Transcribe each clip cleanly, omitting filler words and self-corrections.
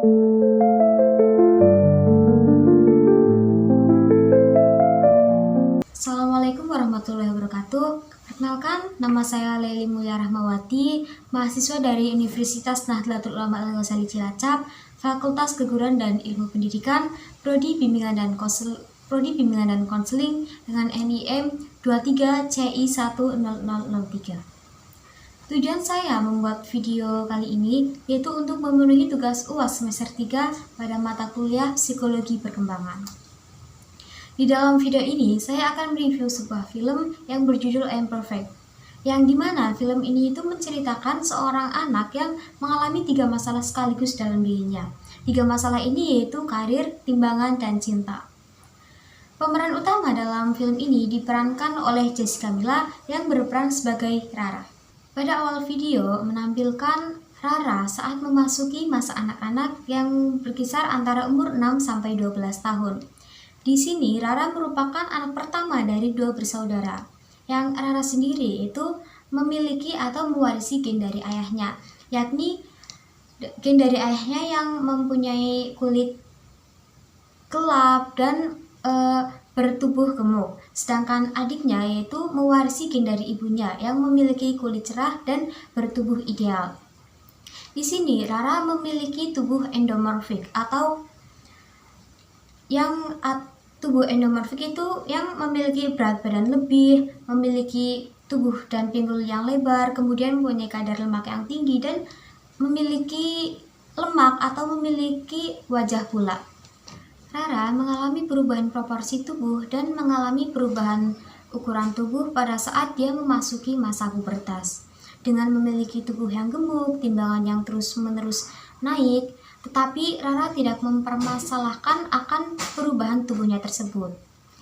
Assalamualaikum warahmatullahi wabarakatuh. Perkenalkan, nama saya Leili Mulya Rahmawati, mahasiswa dari Universitas Nahdlatul Ulama Al-Ghazali Cilacap, Fakultas Keguruan dan Ilmu Pendidikan, Prodi Bimbingan dan Konseling dengan NIM 23CI10003. Tujuan saya membuat video kali ini yaitu untuk memenuhi tugas UAS semester 3 pada mata kuliah Psikologi Perkembangan. Di dalam video ini, saya akan mereview sebuah film yang berjudul I Am Perfect, yang dimana film ini itu menceritakan seorang anak yang mengalami 3 masalah sekaligus dalam dirinya. 3 masalah ini yaitu karir, timbangan, dan cinta. Pemeran utama dalam film ini diperankan oleh Jessica Milla yang berperan sebagai Rara. Pada awal video menampilkan Rara saat memasuki masa anak-anak yang berkisar antara umur 6-12 tahun. Di sini, Rara merupakan anak pertama dari 2 bersaudara. Yang Rara sendiri itu memiliki atau mewarisi gen dari ayahnya, yakni gen dari ayahnya yang mempunyai kulit gelap dan bertubuh gemuk. Sedangkan adiknya yaitu mewarisi gen dari ibunya yang memiliki kulit cerah dan bertubuh ideal. Di sini, Rara memiliki tubuh endomorfik atau tubuh endomorfik itu yang memiliki berat badan lebih, memiliki tubuh dan pinggul yang lebar, kemudian mempunyai kadar lemak yang tinggi dan memiliki lemak atau memiliki wajah bulat. Rara mengalami perubahan proporsi tubuh dan mengalami perubahan ukuran tubuh pada saat dia memasuki masa pubertas. Dengan memiliki tubuh yang gemuk, timbangan yang terus-menerus naik, tetapi Rara tidak mempermasalahkan akan perubahan tubuhnya tersebut.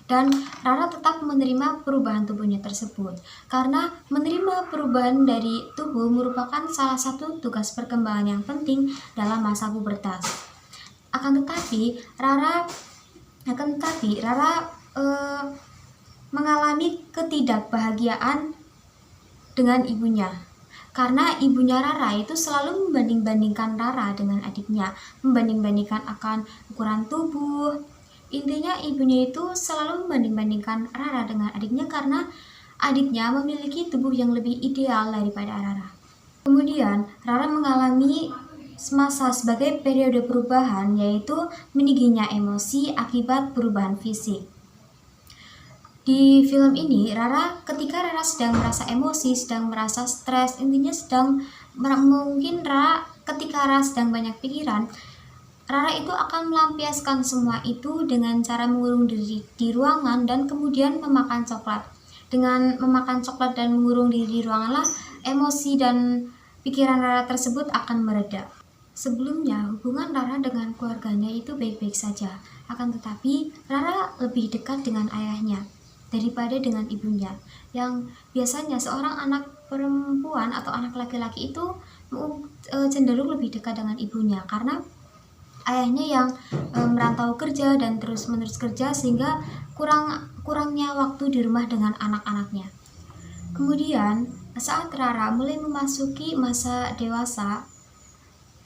Dan Rara tetap menerima perubahan tubuhnya tersebut. Karena menerima perubahan dari tubuh merupakan salah satu tugas perkembangan yang penting dalam masa pubertas. Akan tetapi Rara mengalami ketidakbahagiaan dengan ibunya. Karena ibunya Rara itu selalu membanding-bandingkan Rara dengan adiknya, membanding-bandingkan akan ukuran tubuh. Intinya ibunya itu selalu membanding-bandingkan Rara dengan adiknya karena adiknya memiliki tubuh yang lebih ideal daripada Rara. Kemudian Rara mengalami masa sebagai periode perubahan, yaitu meningginya emosi akibat perubahan fisik. Di film ini, ketika Rara sedang merasa emosi, sedang merasa stres, intinya ketika Rara sedang banyak pikiran, Rara itu akan melampiaskan semua itu dengan cara mengurung diri di ruangan dan kemudian memakan coklat. Dengan memakan coklat dan mengurung diri di ruangan lah, emosi dan pikiran Rara tersebut akan mereda. Sebelumnya, hubungan Rara dengan keluarganya itu baik-baik saja, akan tetapi Rara lebih dekat dengan ayahnya daripada dengan ibunya, yang biasanya seorang anak perempuan atau anak laki-laki itu cenderung lebih dekat dengan ibunya karena ayahnya yang merantau kerja dan terus-menerus kerja sehingga kurangnya waktu di rumah dengan anak-anaknya. Kemudian saat Rara mulai memasuki masa dewasa,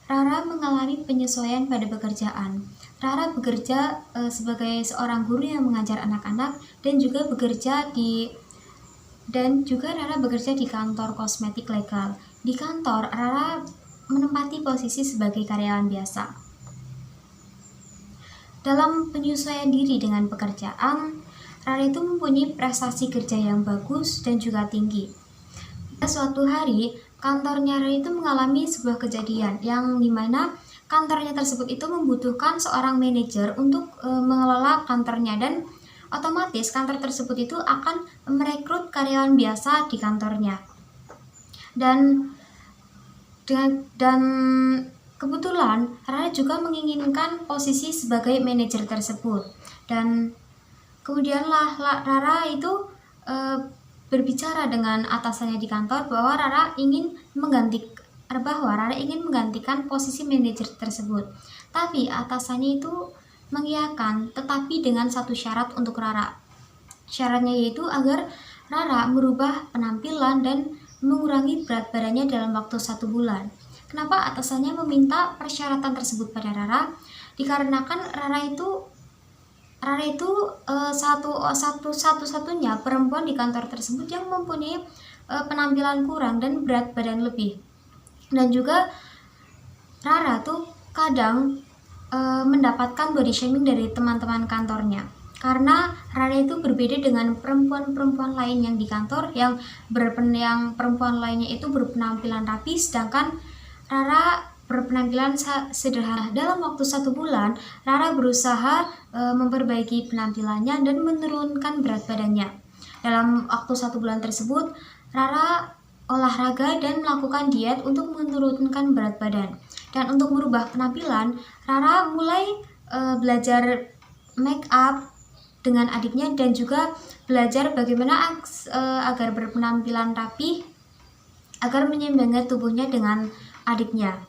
Rara mengalami penyesuaian pada pekerjaan. Rara bekerja sebagai seorang guru yang mengajar anak-anak dan juga Rara bekerja di kantor kosmetik legal. Di kantor, Rara menempati posisi sebagai karyawan biasa. Dalam penyesuaian diri dengan pekerjaan, Rara itu mempunyai prestasi kerja yang bagus dan juga tinggi. Suatu hari, kantornya Rara itu mengalami sebuah kejadian yang dimana kantornya tersebut itu membutuhkan seorang manajer untuk mengelola kantornya, dan otomatis kantor tersebut itu akan merekrut karyawan biasa di kantornya. Dan kebetulan Rara juga menginginkan posisi sebagai manajer tersebut. Dan kemudianlah Rara itu berbicara dengan atasannya di kantor bahwa Rara ingin menggantikan posisi manajer tersebut. Tapi atasannya itu mengiyakan, tetapi dengan satu syarat untuk Rara. Syaratnya yaitu agar Rara merubah penampilan dan mengurangi berat badannya dalam waktu 1 bulan. Kenapa atasannya meminta persyaratan tersebut pada Rara? Dikarenakan Rara itu satu-satunya perempuan di kantor tersebut yang mempunyai penampilan kurang dan berat badan lebih. Dan juga Rara tuh kadang mendapatkan body shaming dari teman-teman kantornya. Karena Rara itu berbeda dengan perempuan-perempuan lain yang di kantor yang perempuan lainnya itu berpenampilan rapi, sedangkan Rara berpenampilan sederhana. Dalam waktu 1 bulan, Rara berusaha memperbaiki penampilannya dan menurunkan berat badannya. Dalam waktu 1 bulan tersebut, Rara olahraga dan melakukan diet untuk menurunkan berat badan. Dan untuk merubah penampilan, Rara mulai belajar make up dengan adiknya dan juga belajar bagaimana agar berpenampilan rapi agar menyeimbangkan tubuhnya dengan adiknya.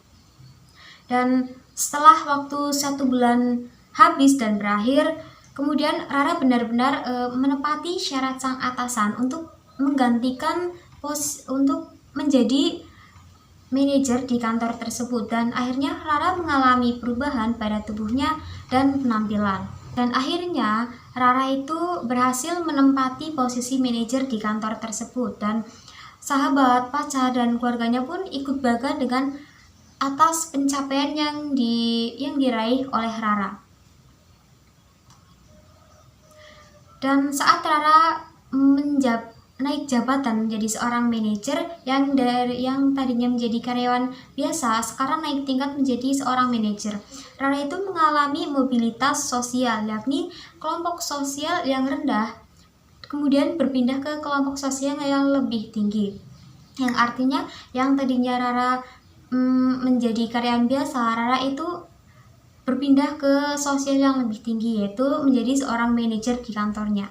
Dan setelah waktu 1 bulan habis dan berakhir, kemudian Rara benar-benar menepati syarat sang atasan untuk menggantikan untuk menjadi manajer di kantor tersebut, dan akhirnya Rara mengalami perubahan pada tubuhnya dan penampilan. Dan akhirnya Rara itu berhasil menempati posisi manajer di kantor tersebut, dan sahabat, pacar, dan keluarganya pun ikut bangga dengan atas pencapaian yang diraih oleh Rara. Dan saat Rara naik jabatan menjadi seorang manajer yang tadinya menjadi karyawan biasa, sekarang naik tingkat menjadi seorang manajer. Rara itu mengalami mobilitas sosial, yakni kelompok sosial yang rendah kemudian berpindah ke kelompok sosial yang lebih tinggi. Yang artinya yang tadinya Rara menjadi karyawan biasa, Rara itu berpindah ke sosial yang lebih tinggi, yaitu menjadi seorang manajer di kantornya.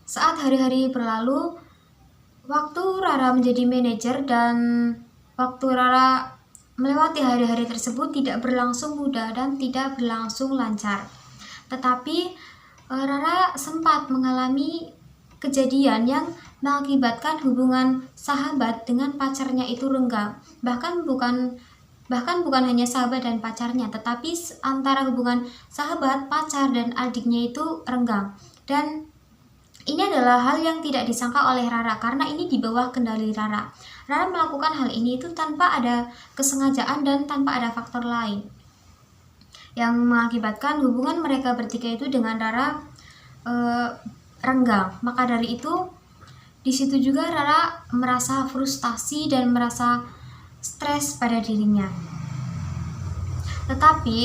Saat hari-hari berlalu, waktu Rara menjadi manajer dan waktu Rara melewati hari-hari tersebut tidak berlangsung mudah dan tidak berlangsung lancar. Tetapi Rara sempat mengalami kejadian yang mengakibatkan hubungan sahabat dengan pacarnya itu renggang. Bahkan bukan hanya sahabat dan pacarnya, tetapi antara hubungan sahabat, pacar, dan adiknya itu renggang. Dan ini adalah hal yang tidak disangka oleh Rara karena ini di bawah kendali Rara. Rara melakukan hal ini itu tanpa ada kesengajaan dan tanpa ada faktor lain yang mengakibatkan hubungan mereka bertiga itu dengan Rara renggang. Maka dari itu, di situ juga Rara merasa frustasi dan merasa stres pada dirinya. Tetapi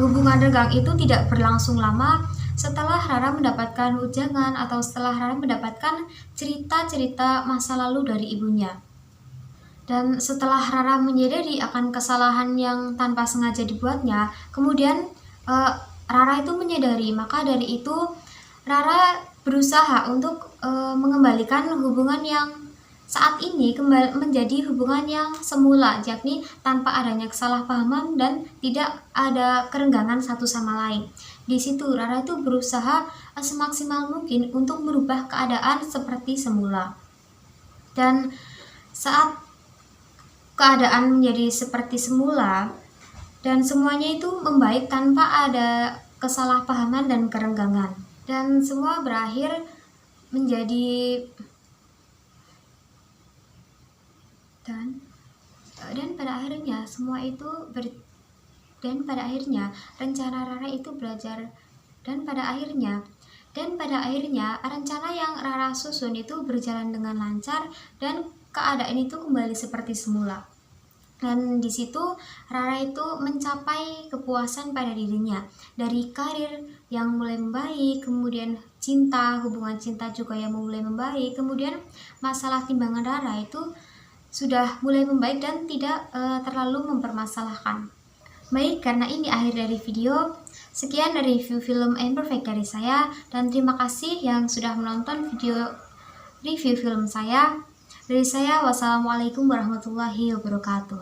hubungan renggang itu tidak berlangsung lama. Setelah Rara mendapatkan ujangan atau setelah Rara mendapatkan cerita-cerita masa lalu dari ibunya. Dan setelah Rara menyadari akan kesalahan yang tanpa sengaja dibuatnya, kemudian Rara itu menyadari, maka dari itu Rara berusaha untuk mengembalikan hubungan yang saat ini menjadi hubungan yang semula, yakni tanpa adanya kesalahpahaman dan tidak ada kerenggangan satu sama lain. Di situ Rara itu berusaha semaksimal mungkin untuk merubah keadaan seperti semula. Dan saat keadaan menjadi seperti semula dan semuanya itu membaik tanpa ada kesalahpahaman dan kerenggangan, dan semua berakhir menjadi dan pada akhirnya rencana Rara itu belajar dan pada akhirnya rencana yang Rara susun itu berjalan dengan lancar dan keadaan itu kembali seperti semula. Dan di situ Rara itu mencapai kepuasan pada dirinya, dari karir yang mulai membaik, kemudian hubungan cinta juga yang mulai membaik, kemudian masalah timbangan Rara itu sudah mulai membaik dan tidak terlalu mempermasalahkan. Baik, karena ini akhir dari video. Sekian review film Imperfect dari saya, dan terima kasih yang sudah menonton video review film saya. Dari saya, wassalamualaikum warahmatullahi wabarakatuh.